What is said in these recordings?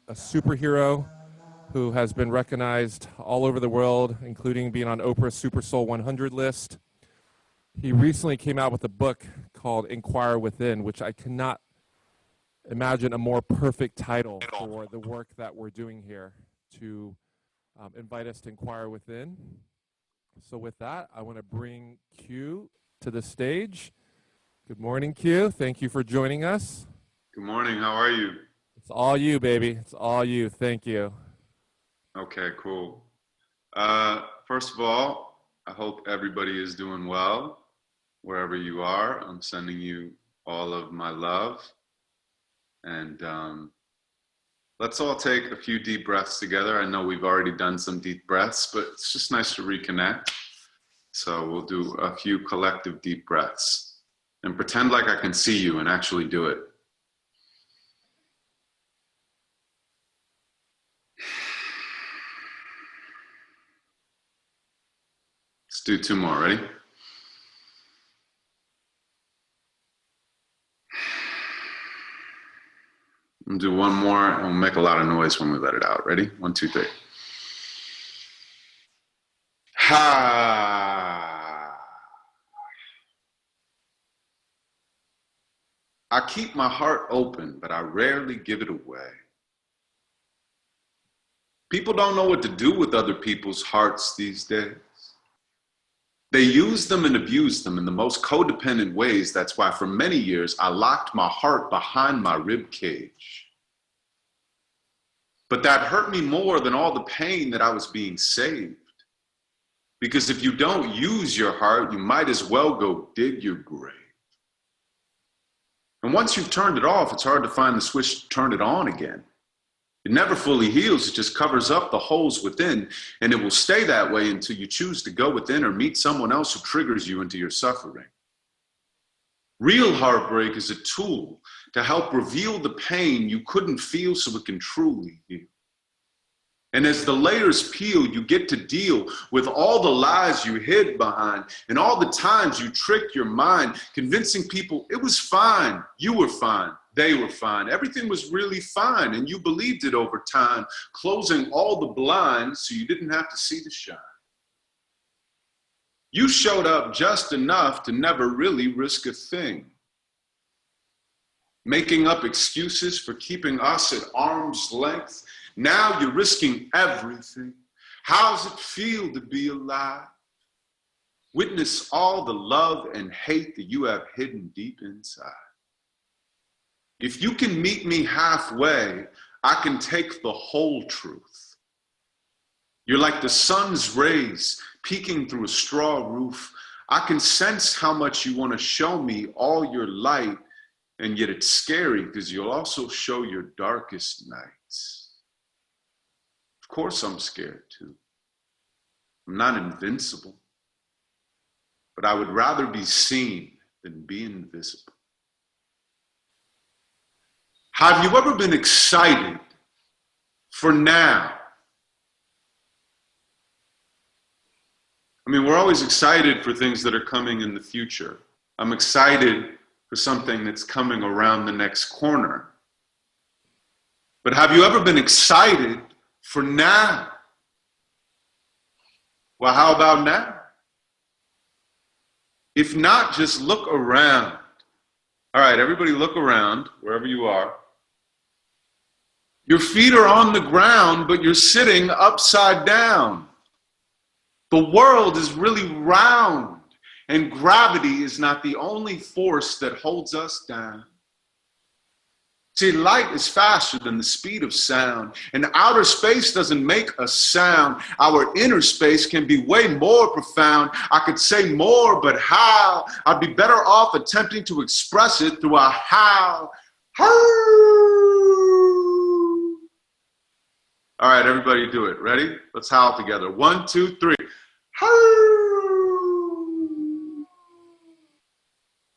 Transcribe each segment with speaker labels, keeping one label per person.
Speaker 1: a superhero who has been recognized all over the world, including being on Oprah's Super Soul 100 list. He recently came out with a book called Inquire Within, which I cannot imagine a more perfect title for the work that we're doing here to invite us to inquire within. So with that, I want to bring Q to the stage. Good morning, Q. Thank you for joining us.
Speaker 2: Good morning. How are you?
Speaker 1: It's all you, baby. It's all you. Thank you.
Speaker 2: Okay, cool. First of all, I hope everybody is doing well wherever you are. I'm sending you all of my love. And let's all take a few deep breaths together. I know we've already done some deep breaths, but it's just nice to reconnect. So we'll do a few collective deep breaths and pretend like I can see you and actually do it. Let's do two more. Ready? We'll do one more and we'll make a lot of noise when we let it out. Ready? 1, 2, 3. Ha! I keep my heart open, but I rarely give it away. People don't know what to do with other people's hearts these days. They use them and abuse them in the most codependent ways. That's why for many years I locked my heart behind my rib cage. But that hurt me more than all the pain that I was being saved. Because if you don't use your heart, you might as well go dig your grave. And once you've turned it off, it's hard to find the switch to turn it on again. It never fully heals, it just covers up the holes within, and it will stay that way until you choose to go within or meet someone else who triggers you into your suffering. Real heartbreak is a tool to help reveal the pain you couldn't feel so it can truly heal. And as the layers peel, you get to deal with all the lies you hid behind and all the times you tricked your mind, convincing people it was fine, you were fine, they were fine, everything was really fine, and you believed it over time, closing all the blinds so you didn't have to see the shine. You showed up just enough to never really risk a thing, making up excuses for keeping us at arm's length. Now you're risking everything. How's it feel to be alive? Witness all the love and hate that you have hidden deep inside. If you can meet me halfway, I can take the whole truth. You're like the sun's rays peeking through a straw roof. I can sense how much you want to show me all your light, and yet it's scary because you'll also show your darkest nights. Of course I'm scared too. I'm not invincible, but I would rather be seen than be invisible. Have you ever been excited for now? I mean, we're always excited for things that are coming in the future. I'm excited for something that's coming around the next corner. But have you ever been excited for now? Well, how about now? If not, just look around. All right, everybody look around, wherever you are. Your feet are on the ground, but you're sitting upside down. The world is really round, and gravity is not the only force that holds us down. See, light is faster than the speed of sound, and outer space doesn't make a sound. Our inner space can be way more profound. I could say more, but how? I'd be better off attempting to express it through a howl. All right, everybody do it. Ready? Let's howl together. 1, 2, 3.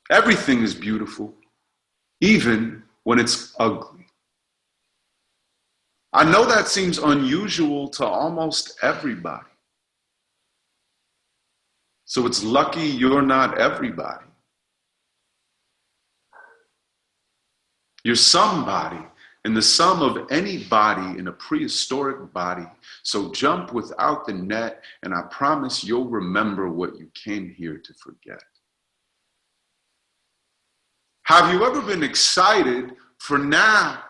Speaker 2: Everything is beautiful, even when it's ugly. I know that seems unusual to almost everybody. So it's lucky you're not everybody. You're somebody and the sum of any body in a prehistoric body. So jump without the net, and I promise you'll remember what you came here to forget. Have you ever been excited for now?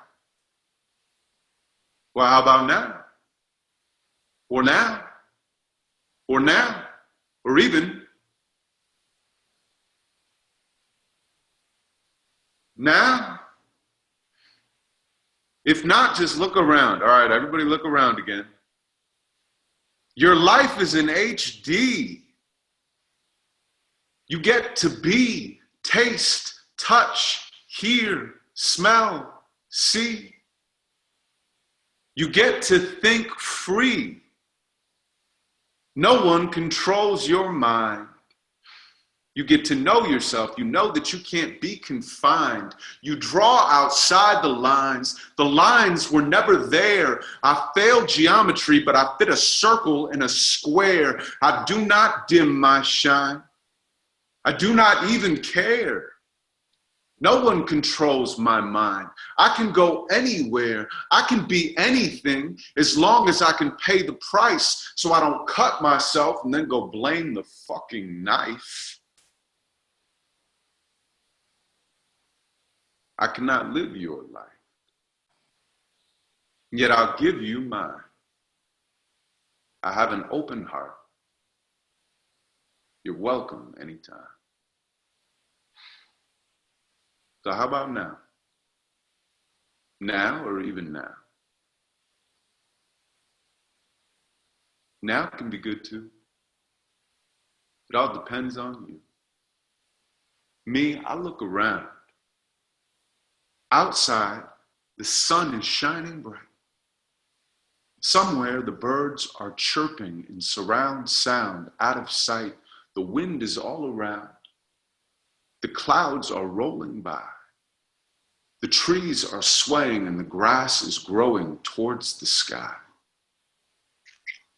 Speaker 2: Well, how about now? Or now? Or now? Or even now? If not, just look around. All right, everybody look around again. Your life is in HD. You get to be, taste, touch, hear, smell, see. You get to think free. No one controls your mind. You get to know yourself. You know that you can't be confined. You draw outside the lines. The lines were never there. I failed geometry, but I fit a circle in a square. I do not dim my shine. I do not even care. No one controls my mind. I can go anywhere. I can be anything as long as I can pay the price so I don't cut myself and then go blame the fucking knife. I cannot live your life. Yet I'll give you mine. I have an open heart. You're welcome anytime. So how about now? Now or even now? Now can be good too. It all depends on you. Me, I look around. Outside, the sun is shining bright. Somewhere the birds are chirping in surround sound, out of sight. The wind is all around. The clouds are rolling by. The trees are swaying and the grass is growing towards the sky.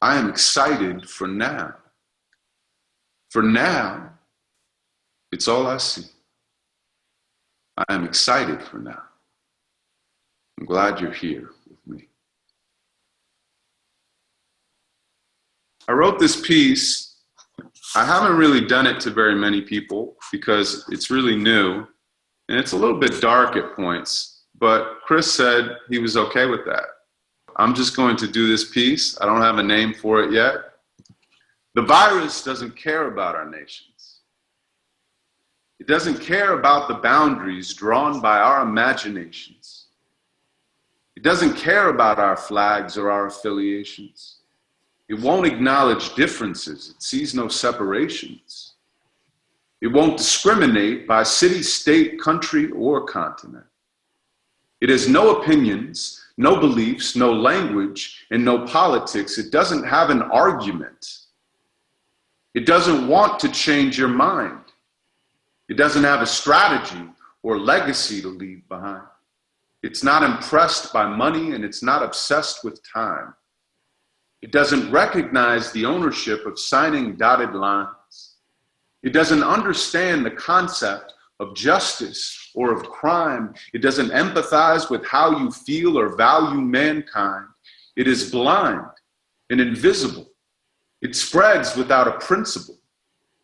Speaker 2: I am excited for now. For now, it's all I see. I am excited for now. I'm glad you're here with me. I wrote this piece. I haven't really done it to very many people because it's really new and it's a little bit dark at points, but Chris said he was okay with that. I'm just going to do this piece. I don't have a name for it yet. The virus doesn't care about our nations. It doesn't care about the boundaries drawn by our imaginations. It doesn't care about our flags or our affiliations. It won't acknowledge differences. It sees no separations. It won't discriminate by city, state, country, or continent. It has no opinions, no beliefs, no language, and no politics. It doesn't have an argument. It doesn't want to change your mind. It doesn't have a strategy or legacy to leave behind. It's not impressed by money and it's not obsessed with time. It doesn't recognize the ownership of signing dotted lines. It doesn't understand the concept of justice or of crime. It doesn't empathize with how you feel or value mankind. It is blind and invisible. It spreads without a principle.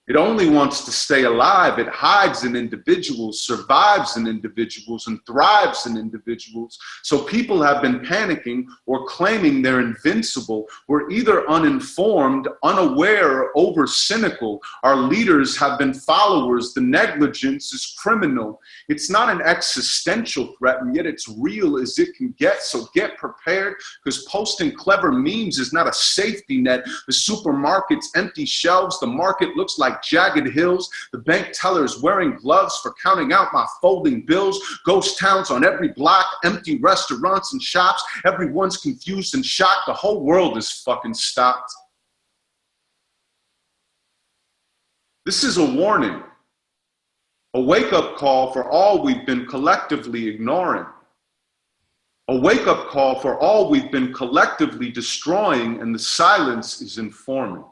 Speaker 2: It only wants to stay alive. It hides in individuals, survives in individuals, and thrives in individuals. So people have been panicking or claiming they're invincible. We're either uninformed, unaware, or over cynical. Our leaders have been followers. The negligence is criminal. It's not an existential threat, and yet it's real as it can get. So get prepared, because posting clever memes is not a safety net. The supermarket's empty shelves. The market looks like jagged hills. The bank tellers wearing gloves for counting out my folding bills. Ghost towns on every block, empty restaurants and shops. Everyone's confused and shocked. The whole world is fucking stopped. This is a warning, a wake-up call for all we've been collectively ignoring. A wake-up call for all we've been collectively destroying, and the silence is informing.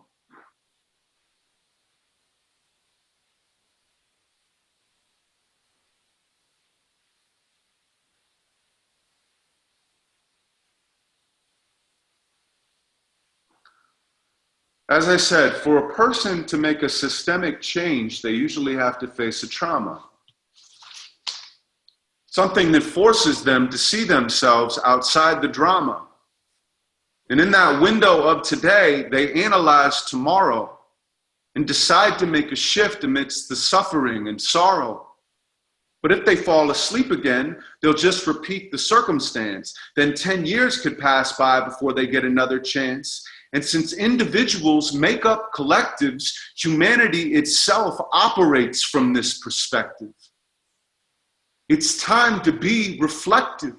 Speaker 2: As I said, for a person to make a systemic change, they usually have to face a trauma. Something that forces them to see themselves outside the drama. And in that window of today, they analyze tomorrow and decide to make a shift amidst the suffering and sorrow. But if they fall asleep again, they'll just repeat the circumstance. Then 10 years could pass by before they get another chance. And since individuals make up collectives, humanity itself operates from this perspective. It's time to be reflective.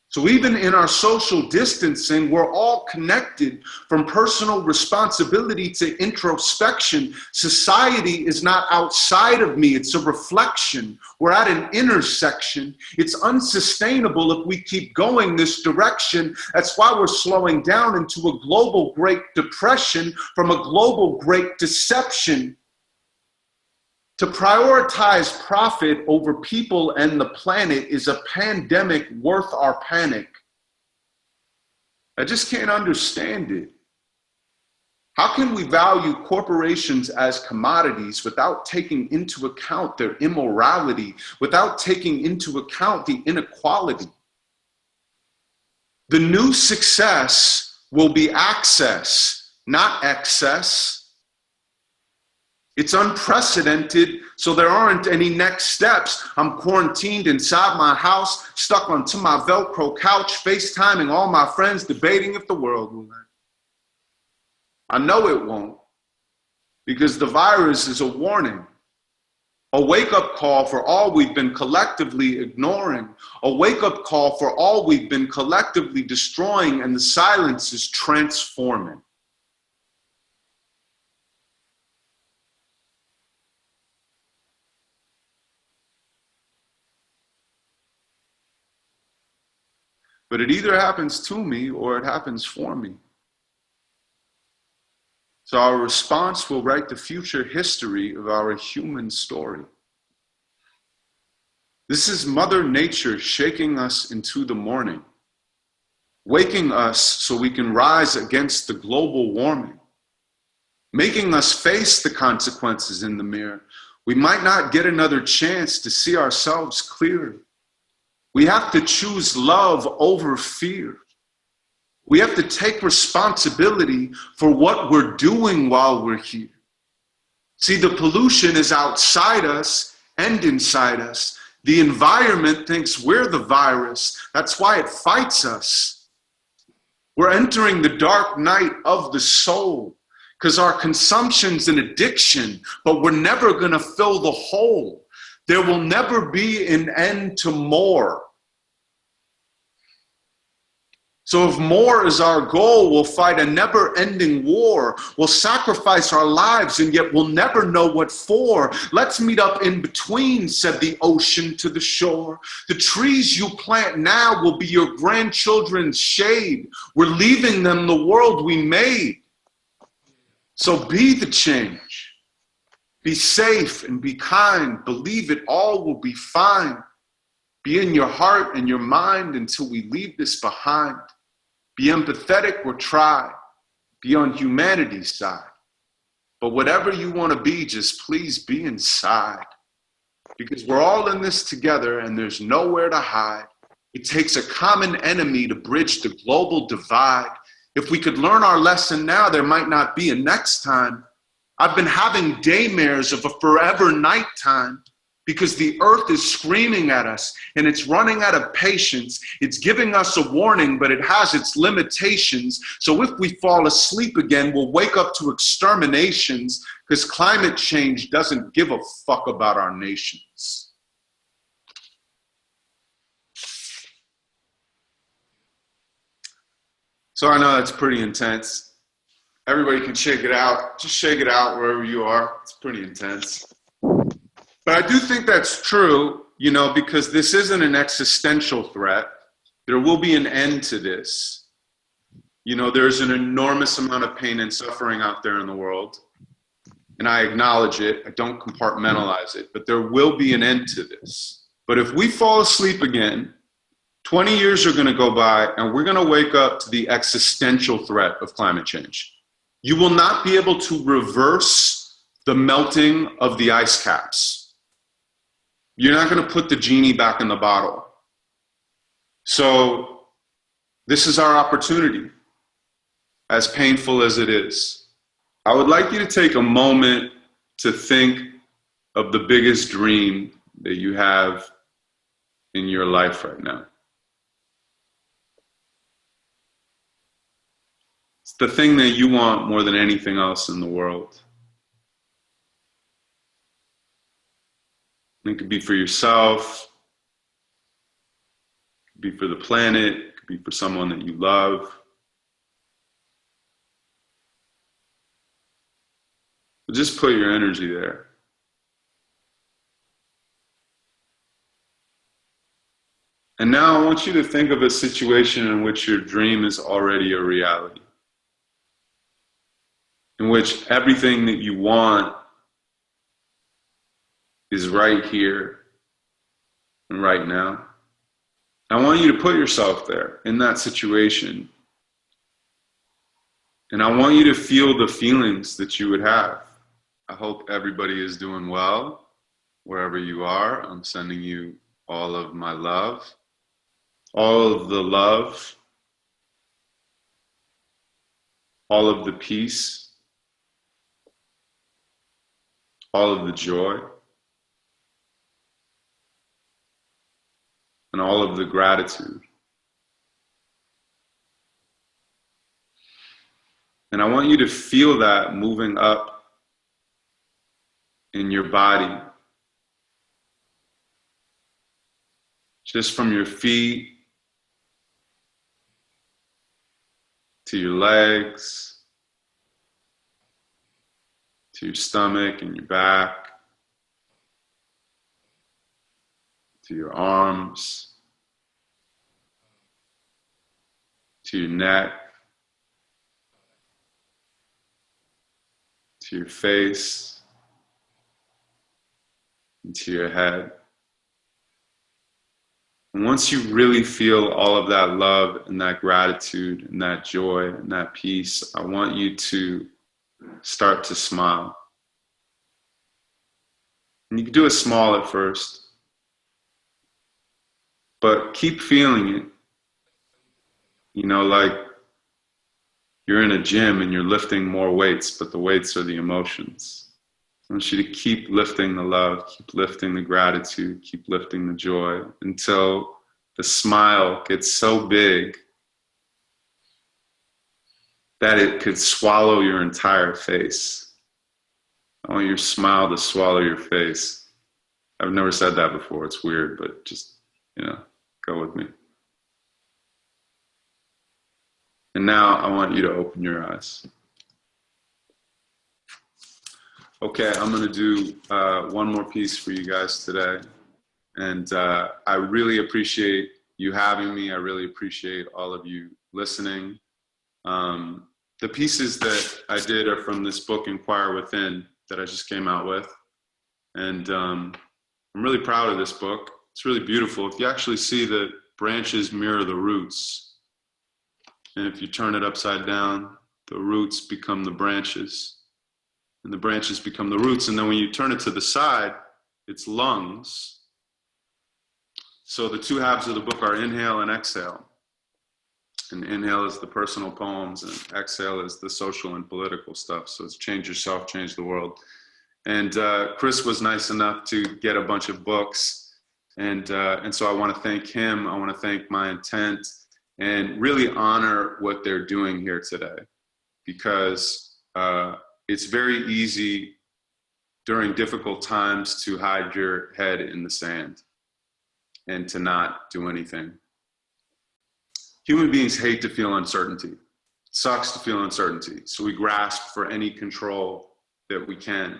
Speaker 2: So even in our social distancing, we're all connected from personal responsibility to introspection. Society is not outside of me, it's a reflection. We're at an intersection. It's unsustainable if we keep going this direction. That's why we're slowing down into a global Great Depression from a global Great Deception. To prioritize profit over people and the planet is a pandemic worth our panic. I just can't understand it. How can we value corporations as commodities without taking into account their immorality, without taking into account the inequality? The new success will be access, not excess. It's unprecedented, so there aren't any next steps. I'm quarantined inside my house, stuck onto my Velcro couch, FaceTiming all my friends, debating if the world will end. I know it won't, because the virus is a warning, a wake-up call for all we've been collectively ignoring, a wake-up call for all we've been collectively destroying, and the silence is transforming. But it either happens to me or it happens for me. So our response will write the future history of our human story. This is Mother Nature shaking us into the morning, waking us so we can rise against the global warming, making us face the consequences in the mirror. We might not get another chance to see ourselves clearly. We have to choose love over fear. We have to take responsibility for what we're doing while we're here. See, the pollution is outside us and inside us. The environment thinks we're the virus. That's why it fights us. We're entering the dark night of the soul because our consumption's an addiction, but we're never going to fill the hole. There will never be an end to more. So if more is our goal, we'll fight a never-ending war. We'll sacrifice our lives, and yet we'll never know what for. Let's meet up in between, said the ocean to the shore. The trees you plant now will be your grandchildren's shade. We're leaving them the world we made. So be the change. Be safe and be kind. Believe it all will be fine. Be in your heart and your mind until we leave this behind. Be empathetic or try. Be on humanity's side. But whatever you want to be, just please be inside. Because we're all in this together and there's nowhere to hide. It takes a common enemy to bridge the global divide. If we could learn our lesson now, there might not be a next time. I've been having daymares of a forever nighttime. Because the earth is screaming at us and it's running out of patience. It's giving us a warning, but it has its limitations. So if we fall asleep again, we'll wake up to exterminations because climate change doesn't give a fuck about our nations. So I know that's pretty intense. Everybody can shake it out. Just shake it out wherever you are. It's pretty intense. But I do think that's true, because this isn't an existential threat. There will be an end to this. There's an enormous amount of pain and suffering out there in the world. And I acknowledge it. I don't compartmentalize it. But there will be an end to this. But if we fall asleep again, 20 years are going to go by and we're going to wake up to the existential threat of climate change. You will not be able to reverse the melting of the ice caps. You're not going to put the genie back in the bottle. So this is our opportunity, as painful as it is. I would like you to take a moment to think of the biggest dream that you have in your life right now. It's the thing that you want more than anything else in the world. It could be for yourself, it could be for the planet, it could be for someone that you love. But just put your energy there. And now I want you to think of a situation in which your dream is already a reality, in which everything that you want is right here and right now. I want you to put yourself there in that situation. And I want you to feel the feelings that you would have. I hope everybody is doing well wherever you are. I'm sending you all of my love, all of the love, all of the peace, all of the joy, and all of the gratitude. And I want you to feel that moving up in your body, just from your feet to your legs, to your stomach and your back, to your arms, to your neck, to your face, and to your head. And once you really feel all of that love and that gratitude and that joy and that peace, I want you to start to smile. And you can do it small at first, but keep feeling it. You know, like you're in a gym and you're lifting more weights, but the weights are the emotions. I want you to keep lifting the love, keep lifting the gratitude, keep lifting the joy until the smile gets so big that it could swallow your entire face. I want your smile to swallow your face. I've never said that before. It's weird, but just, go with me. And now I want you to open your eyes. Okay, I'm going to do one more piece for you guys today. And I really appreciate you having me. I really appreciate all of you listening. The pieces that I did are from this book, Inquire Within, that I just came out with. And I'm really proud of this book. It's really beautiful. If you actually see the branches mirror the roots, and if you turn it upside down, the roots become the branches. And the branches become the roots. And then when you turn it to the side, it's lungs. So the two halves of the book are inhale and exhale. And inhale is the personal poems, and exhale is the social and political stuff. So it's change yourself, change the world. And Chris was nice enough to get a bunch of books. And so I want to thank him. I want to thank MyIntent and really honor what they're doing here today, because it's very easy during difficult times to hide your head in the sand and to not do anything. Human beings hate to feel uncertainty. It sucks to feel uncertainty. So we grasp for any control that we can.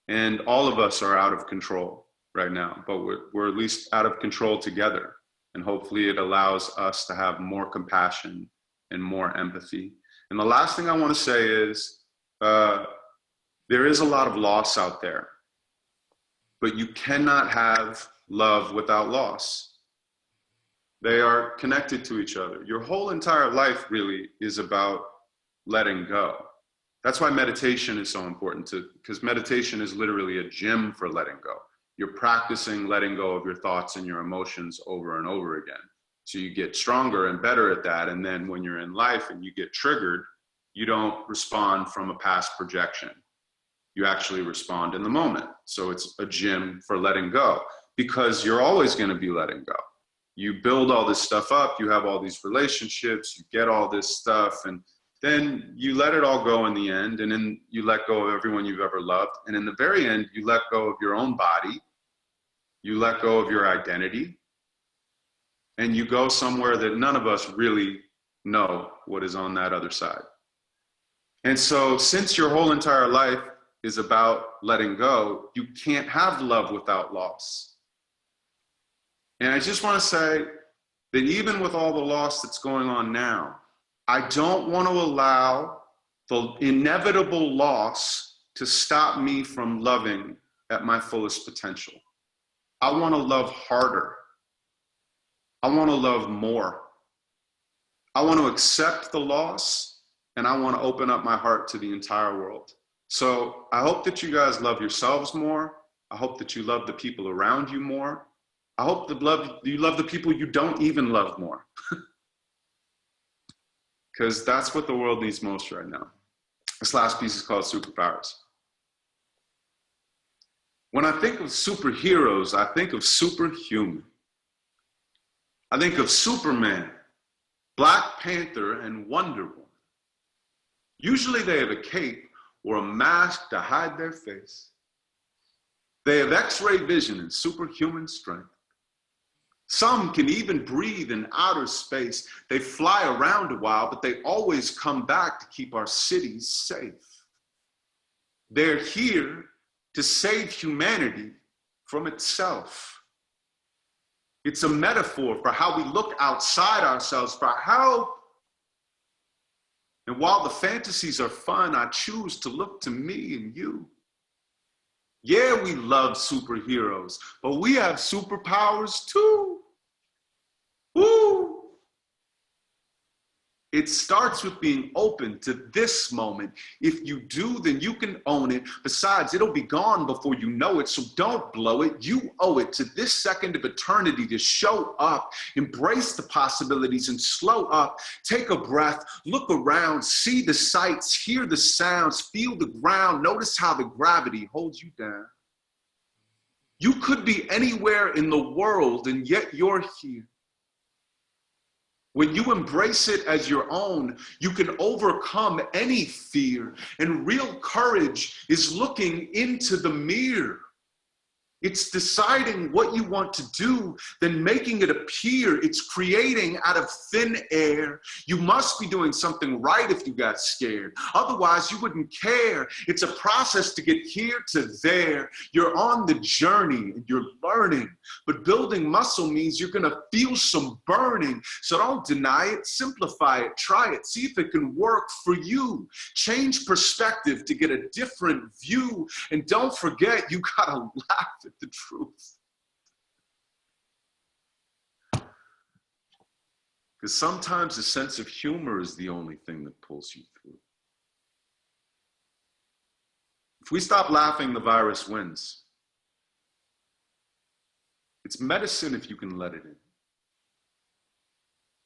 Speaker 2: And all of us are out of control right now, but we're at least out of control together. And hopefully it allows us to have more compassion and more empathy. And the last thing I want to say is, there is a lot of loss out there, but you cannot have love without loss. They are connected to each other. Your whole entire life really is about letting go. That's why meditation is so important, because meditation is literally a gym for letting go. You're practicing letting go of your thoughts and your emotions over and over again. So you get stronger and better at that. And then when you're in life and you get triggered, you don't respond from a past projection. You actually respond in the moment. So it's a gym for letting go, because you're always going to be letting go. You build all this stuff up, you have all these relationships, you get all this stuff, and then you let it all go in the end, and then you let go of everyone you've ever loved. And in the very end, you let go of your own body, you let go of your identity, and you go somewhere that none of us really know what is on that other side. And so since your whole entire life is about letting go, you can't have love without loss. And I just want to say that even with all the loss that's going on now, I don't want to allow the inevitable loss to stop me from loving at my fullest potential. I want to love harder. I want to love more. I want to accept the loss, and I want to open up my heart to the entire world. So I hope that you guys love yourselves more. I hope that you love the people around you more. I hope you love the people you don't even love more. Because that's what the world needs most right now. This last piece is called Superpowers. When I think of superheroes, I think of superhuman. I think of Superman, Black Panther, and Wonder Woman. Usually they have a cape or a mask to hide their face. They have X-ray vision and superhuman strength. Some can even breathe in outer space. They fly around a while, but they always come back to keep our cities safe. They're here to save humanity from itself. It's a metaphor for how we look outside ourselves for help. And while the fantasies are fun, I choose to look to me and you. Yeah, we love superheroes, but we have superpowers too. Woo! It starts with being open to this moment. If you do, then you can own it. Besides, it'll be gone before you know it, so don't blow it. You owe it to this second of eternity to show up, embrace the possibilities, and slow up. Take a breath, look around, see the sights, hear the sounds, feel the ground, notice how the gravity holds you down. You could be anywhere in the world, and yet you're here. When you embrace it as your own, you can overcome any fear. And real courage is looking into the mirror. It's deciding what you want to do, then making it appear. It's creating out of thin air. You must be doing something right if you got scared. Otherwise, you wouldn't care. It's a process to get here to there. You're on the journey and you're learning. But building muscle means you're going to feel some burning. So don't deny it. Simplify it. Try it. See if it can work for you. Change perspective to get a different view. And don't forget, you got to laugh at the truth. Because sometimes a sense of humor is the only thing that pulls you through. If we stop laughing, the virus wins. It's medicine if you can let it in.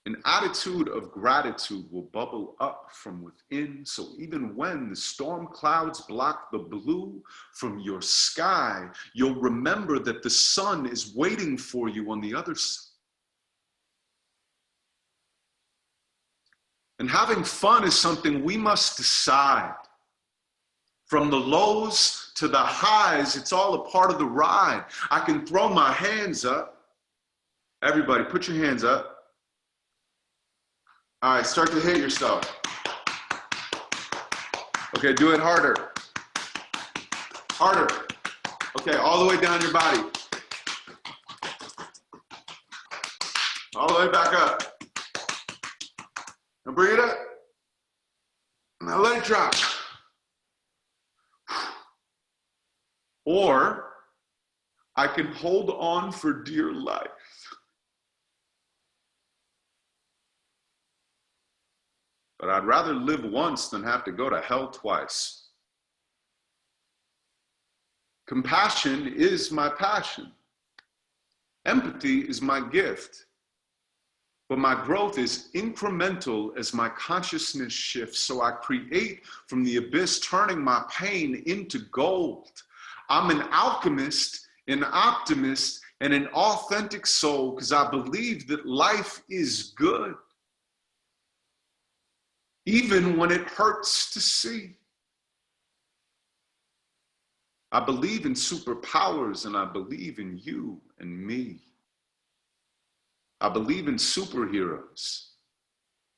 Speaker 2: An attitude of gratitude will bubble up from within, so even when the storm clouds block the blue from your sky, you'll remember that the sun is waiting for you on the other side. And having fun is something we must decide. From the lows to the highs, it's all a part of the ride. I can throw my hands up. Everybody, put your hands up. All right, start to hit yourself. Okay, do it harder. Harder. Okay, all the way down your body. All the way back up. Now bring it up. Now let it drop. Or I can hold on for dear life. but I'd rather live once than have to go to hell twice. Compassion is my passion. Empathy is my gift. But my growth is incremental as my consciousness shifts. So I create from the abyss, turning my pain into gold. I'm an alchemist, an optimist, and an authentic soul because I believe that life is good, even when it hurts to see. I believe in superpowers, and I believe in you and me. I believe in superheroes,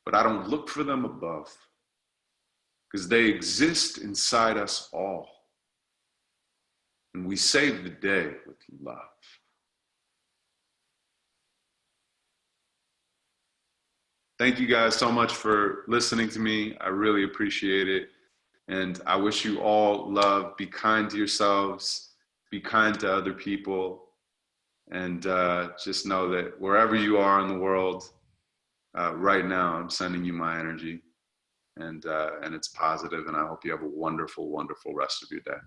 Speaker 2: but I don't look for them above because they exist inside us all. And we save the day with love. Thank you guys so much for listening to me. I really appreciate it. And I wish you all love. Be kind to yourselves. Be kind to other people. And just know that wherever you are in the world, right now, I'm sending you my energy, and it's positive, and I hope you have a wonderful, wonderful rest of your day.